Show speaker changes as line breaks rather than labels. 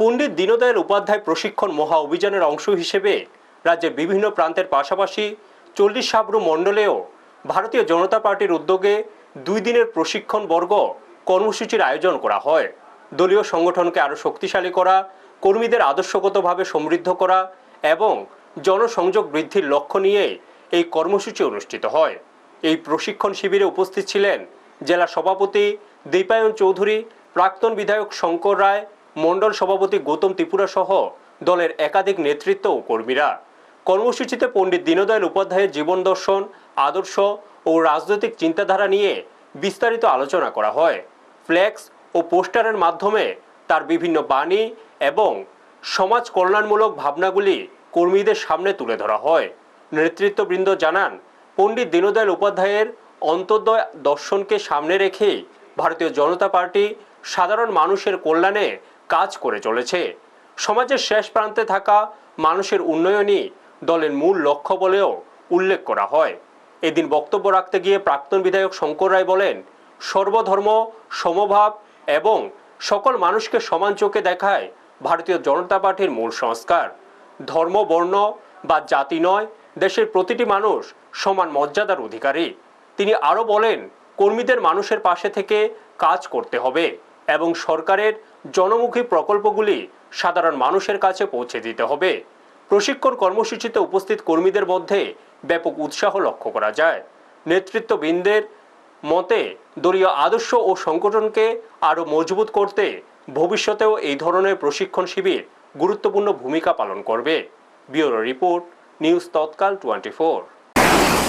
পণ্ডিত দীনদয়াল উপাধ্যায় প্রশিক্ষণ মহা অভিযানের অংশ হিসেবে রাজ্যের বিভিন্ন প্রান্তের পাশাপাশি 40 সাবরু মণ্ডলেও ভারতীয় জনতা পার্টির উদ্যোগে 2 দিনের প্রশিক্ষণ বর্গ কর্মসূচির আয়োজন করা হয়। দলীয় সংগঠনকে আরও শক্তিশালী করা, কর্মীদের আদর্শগতভাবে সমৃদ্ধ করা এবং জনসংযোগ বৃদ্ধির লক্ষ্য নিয়ে এই কর্মসূচি অনুষ্ঠিত হয়। এই প্রশিক্ষণ শিবিরে উপস্থিত ছিলেন জেলা সভাপতি দীপায়ন চৌধুরী, প্রাক্তন বিধায়ক শঙ্কর রায়, মণ্ডল সভাপতি গৌতম ত্রিপুরা সহ দলের একাধিক নেতৃত্ব ও কর্মীরা। কর্মসূচিতে পণ্ডিত দীনদয়াল উপাধ্যায়ের জীবন দর্শন, আদর্শ ও রাজনৈতিক চিন্তাধারা নিয়ে বিস্তারিত আলোচনা করা হয়। ফ্লেক্স ও পোস্টারের মাধ্যমে তার বিভিন্ন বাণী এবং সমাজ কল্যাণমূলক ভাবনাগুলি কর্মীদের সামনে তুলে ধরা হয়। নেতৃত্ববৃন্দ জানান, পণ্ডিত দীনদয়াল উপাধ্যায়ের অন্তোদয় দর্শনকে সামনে রেখেই ভারতীয় জনতা পার্টি সাধারণ মানুষের কল্যাণে কাজ করে চলেছে। সমাজের শেষ প্রান্তে থাকা মানুষের উন্নয়নই দলের মূল লক্ষ্য বলেও উল্লেখ করা হয়। এদিন বক্তব্য রাখতে গিয়ে প্রাক্তন বিধায়ক শঙ্কর রায় বলেন, সর্বধর্ম সমভাব এবং সকল মানুষকে সমান চোখে দেখায় ভারতীয় জনতা পার্টির মূল সংস্কার। ধর্ম, বর্ণ বা জাতি নয়, দেশের প্রতিটি মানুষ সমান মর্যাদার অধিকারী। তিনি আরও বলেন, কর্মীদের মানুষের পাশে থেকে কাজ করতে হবে এবং সরকারের জনমুখী প্রকল্পগুলি সাধারণ মানুষের কাছে পৌঁছে দিতে হবে। প্রশিক্ষণ কর্মসূচিতে উপস্থিত কর্মীদের মধ্যে ব্যাপক উৎসাহ লক্ষ্য করা যায়। নেতৃত্ববৃন্দের মতে দলীয় আদর্শ ও সংগঠনকে আরও মজবুত করতে ভবিষ্যতেও এই ধরনের প্রশিক্ষণ শিবির গুরুত্বপূর্ণ ভূমিকা পালন করবে। ব্যুরো রিপোর্ট, নিউজ তৎকাল 24।